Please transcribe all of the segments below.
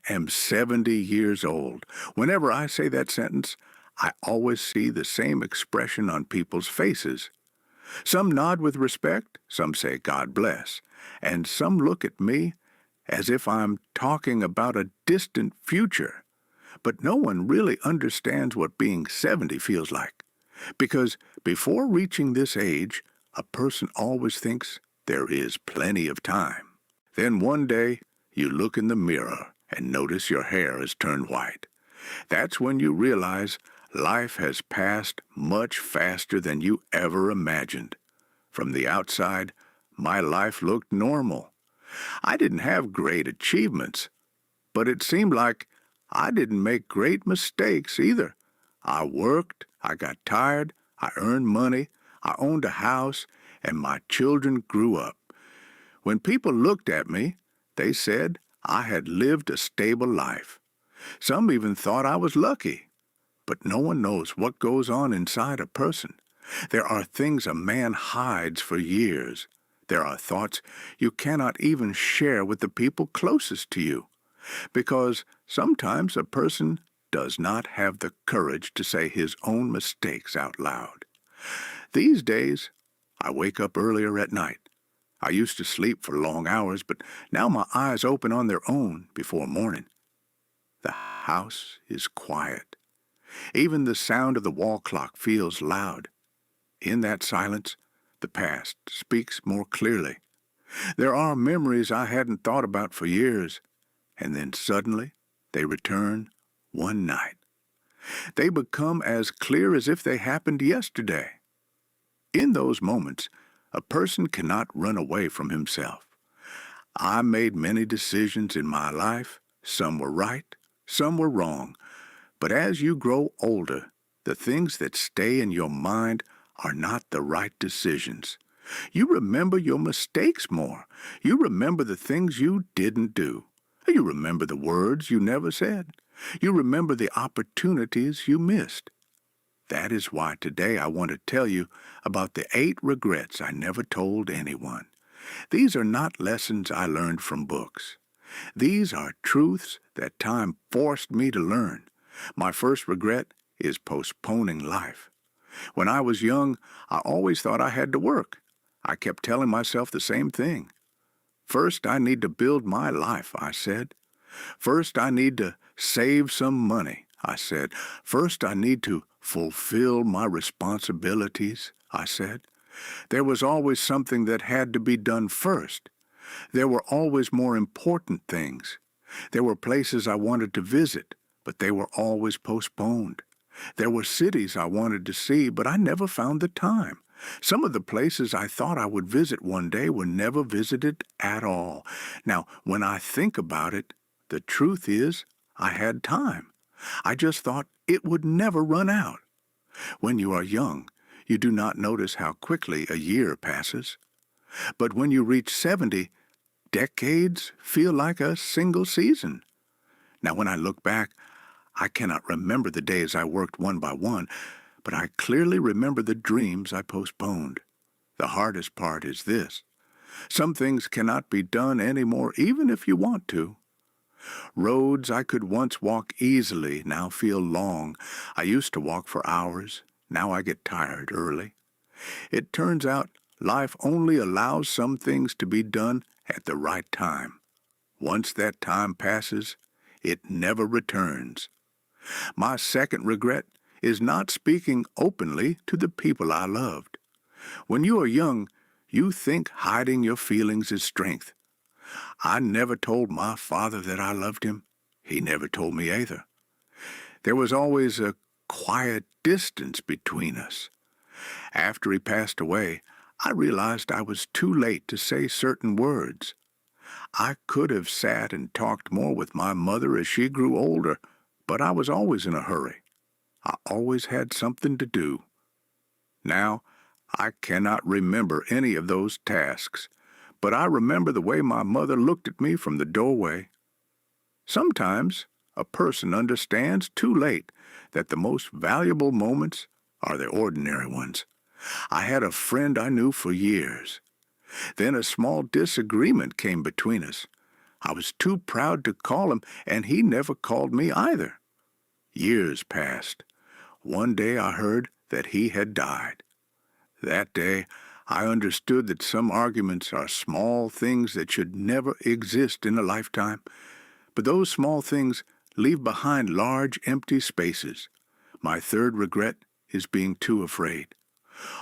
am 70 years old. Whenever I say that sentence, I always see the same expression on people's faces. Some nod with respect, some say God bless, and some look at me as if I'm talking about a distant future. But no one really understands what being 70 feels like. Because before reaching this age, a person always thinks there is plenty of time. Then one day, you look in the mirror and notice your hair has turned white. That's when you realize life has passed much faster than you ever imagined. From the outside, my life looked normal. I didn't have great achievements, but it seemed like I didn't make great mistakes either. I worked, I got tired, I earned money, I owned a house, and my children grew up. When people looked at me, they said I had lived a stable life. Some even thought I was lucky. But no one knows what goes on inside a person. There are things a man hides for years. There are thoughts you cannot even share with the people closest to you, because sometimes a person does not have the courage to say his own mistakes out loud. These days, I wake up earlier at night. I used to sleep for long hours, but now my eyes open on their own before morning. The house is quiet. Even the sound of the wall clock feels loud. In that silence, the past speaks more clearly. There are memories I hadn't thought about for years, and then suddenly they return one night. They become as clear as if they happened yesterday. In those moments, a person cannot run away from himself. I made many decisions in my life. Some were right, some were wrong. But as you grow older, the things that stay in your mind are not the right decisions. You remember your mistakes more. You remember the things you didn't do. You remember the words you never said. You remember the opportunities you missed. That is why today I want to tell you about the 8 regrets I never told anyone. These are not lessons I learned from books. These are truths that time forced me to learn. My first regret is postponing life. When I was young, I always thought I had to work. I kept telling myself the same thing. First, I need to build my life, I said. First, I need to save some money, I said. First, I need to fulfill my responsibilities, I said. There was always something that had to be done first. There were always more important things. There were places I wanted to visit, but they were always postponed. There were cities I wanted to see, but I never found the time. Some of the places I thought I would visit one day were never visited at all. Now, when I think about it, the truth is I had time. I just thought it would never run out. When you are young, you do not notice how quickly a year passes. But when you reach 70, decades feel like a single season. Now, when I look back, I cannot remember the days I worked one by one, but I clearly remember the dreams I postponed. The hardest part is this. Some things cannot be done anymore even if you want to. Roads I could once walk easily now feel long. I used to walk for hours. Now I get tired early. It turns out life only allows some things to be done at the right time. Once that time passes, it never returns. My second regret is not speaking openly to the people I loved. When you are young, you think hiding your feelings is strength. I never told my father that I loved him. He never told me either. There was always a quiet distance between us. After he passed away, I realized I was too late to say certain words. I could have sat and talked more with my mother as she grew older, but I was always in a hurry. I always had something to do. Now, I cannot remember any of those tasks, but I remember the way my mother looked at me from the doorway. Sometimes a person understands too late that the most valuable moments are the ordinary ones. I had a friend I knew for years. Then a small disagreement came between us. I was too proud to call him, and he never called me either. Years passed. One day I heard that he had died. That day, I understood that some arguments are small things that should never exist in a lifetime, but those small things leave behind large empty spaces. My third regret is being too afraid.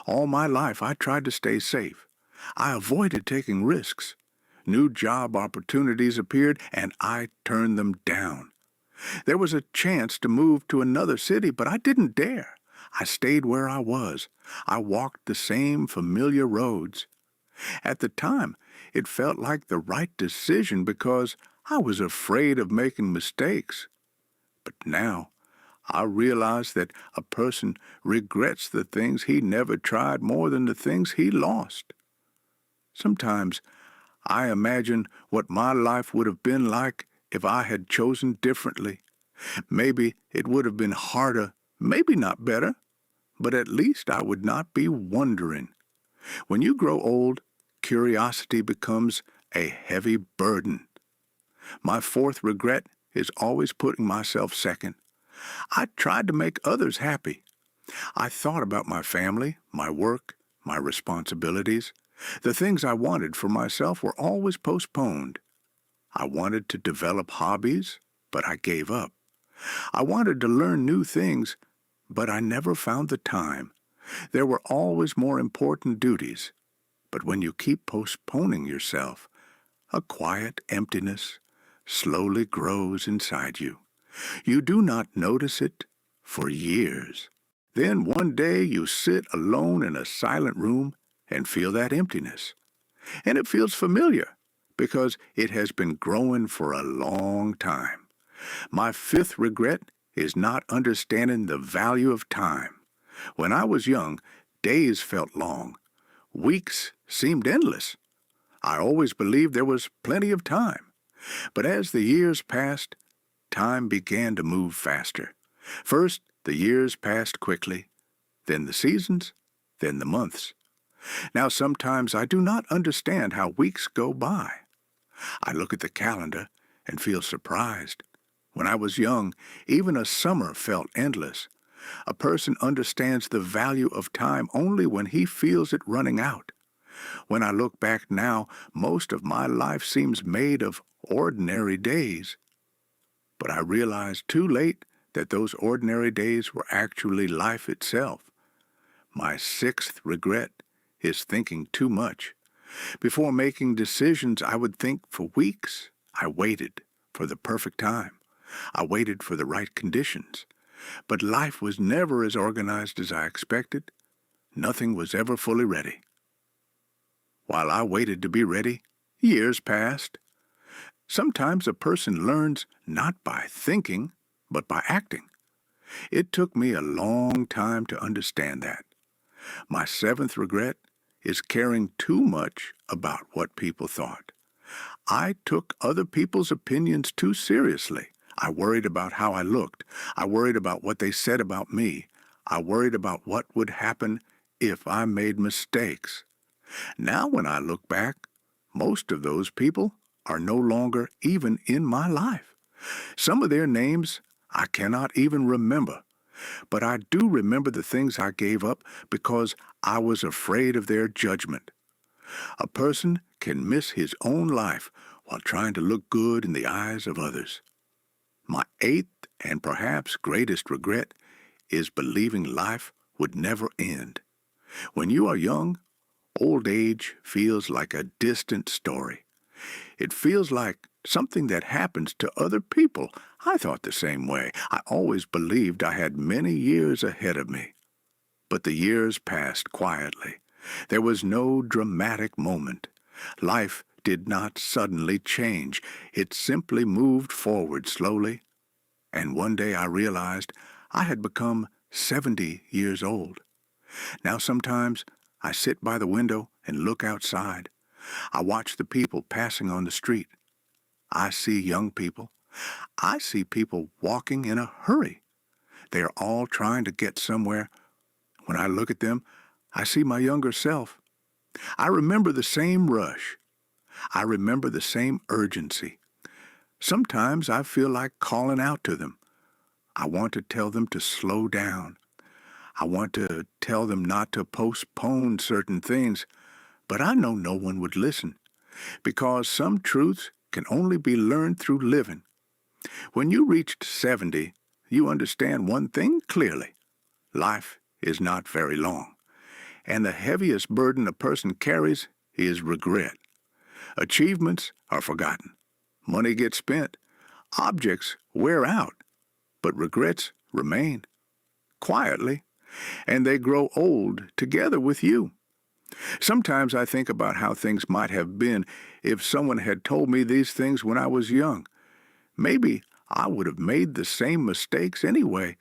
All my life I tried to stay safe. I avoided taking risks. New job opportunities appeared, and I turned them down. There was a chance to move to another city, but I didn't dare. I stayed where I was. I walked the same familiar roads. At the time, it felt like the right decision because I was afraid of making mistakes. But now, I realize that a person regrets the things he never tried more than the things he lost. Sometimes I imagine what my life would have been like if I had chosen differently. Maybe it would have been harder, maybe not better, but at least I would not be wondering. When you grow old, curiosity becomes a heavy burden. My fourth regret is always putting myself second. I tried to make others happy. I thought about my family, my work, my responsibilities. The things I wanted for myself were always postponed. I wanted to develop hobbies, but I gave up. I wanted to learn new things, but I never found the time. There were always more important duties. But when you keep postponing yourself, a quiet emptiness slowly grows inside you. You do not notice it for years. Then one day you sit alone in a silent room and feel that emptiness. And it feels familiar because it has been growing for a long time. My fifth regret is not understanding the value of time. When I was young, days felt long. Weeks seemed endless. I always believed there was plenty of time. But as the years passed, time began to move faster. First, the years passed quickly, then the seasons, then the months. Now sometimes I do not understand how weeks go by. I look at the calendar and feel surprised. When I was young, even a summer felt endless. A person understands the value of time only when he feels it running out. When I look back now, most of my life seems made of ordinary days. But I realized too late that those ordinary days were actually life itself. My sixth regret is thinking too much. Before making decisions, I would think for weeks. I waited for the perfect time. I waited for the right conditions. But life was never as organized as I expected. Nothing was ever fully ready. While I waited to be ready, years passed. Sometimes a person learns not by thinking, but by acting. It took me a long time to understand that. My seventh regret is caring too much about what people thought. I took other people's opinions too seriously. I worried about how I looked. I worried about what they said about me. I worried about what would happen if I made mistakes. Now when I look back, most of those people are no longer even in my life. Some of their names I cannot even remember, but I do remember the things I gave up because I was afraid of their judgment. A person can miss his own life while trying to look good in the eyes of others. My eighth and perhaps greatest regret is believing life would never end. When you are young, old age feels like a distant story. It feels like something that happens to other people. I thought the same way. I always believed I had many years ahead of me. But the years passed quietly. There was no dramatic moment. Life did not suddenly change. It simply moved forward slowly. And one day I realized I had become 70 years old. Now sometimes I sit by the window and look outside. I watch the people passing on the street. I see young people. I see people walking in a hurry. They are all trying to get somewhere. When I look at them, I see my younger self. I remember the same rush. I remember the same urgency. Sometimes I feel like calling out to them. I want to tell them to slow down. I want to tell them not to postpone certain things, but I know no one would listen because some truths can only be learned through living. When you reached 70, you understand one thing clearly. Life is not very long, and the heaviest burden a person carries is regret. Achievements are forgotten. Money gets spent. Objects wear out, but regrets remain quietly, and they grow old together with you. Sometimes I think about how things might have been if someone had told me these things when I was young. Maybe I would have made the same mistakes anyway,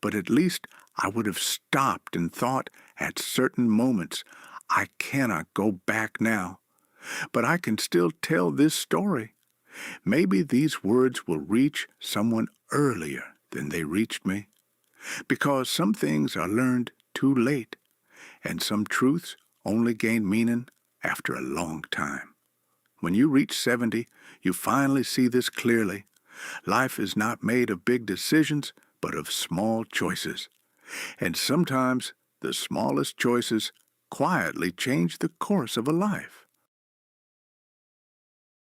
but at least I would have stopped and thought at certain moments, I cannot go back now, but I can still tell this story. Maybe these words will reach someone earlier than they reached me, because some things are learned too late, and some truths only gain meaning after a long time. When you reach 70, you finally see this clearly. Life is not made of big decisions, but of small choices. And sometimes the smallest choices quietly change the course of a life.